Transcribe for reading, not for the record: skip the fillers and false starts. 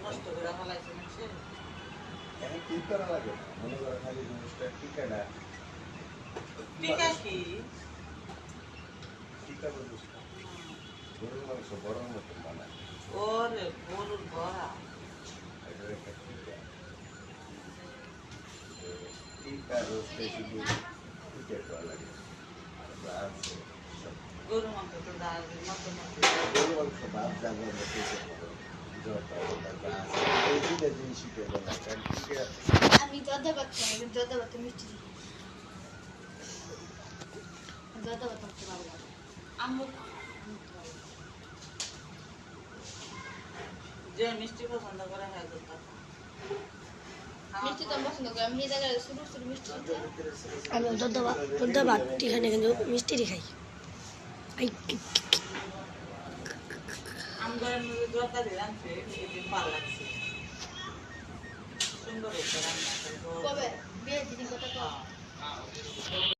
নষ্ট করে ফেলাইছে মানুষে এখন কি করা লাগে মনে করো খালি জিনিসটা টিকাটা টিকা কি টিকা বুঝছ গরুর মাংস বড় মতন বানায় ওরে গরুর ভরা এটার একটা টিকা টিকা রোস্টে শুধু টিকা করা লাগে আছে গরুর মাংস তো ডাল মতো মতো গরুর মাংস ভাত যাবে মতো আমি জর্দা ভাত খাই জর্দা ভাত মিষ্টি জর্দা ভাত করতে ভালো লাগে আমুক যে মিষ্টি পছন্দ করে হ্যাঁ করতে মিষ্টি তো পছন্দ করি আমি এই জায়গায় শুরু শুরু মিষ্টি আমি জর্দা ভাত এখানে কিন্তু মিষ্টি খাই আমগরের মধ্যে জর্দা দিয়ে রাখছে সেদিন ভালো লাগছে সুন্দর হয়েছে রান্না কবে বিয়ের দিন কথা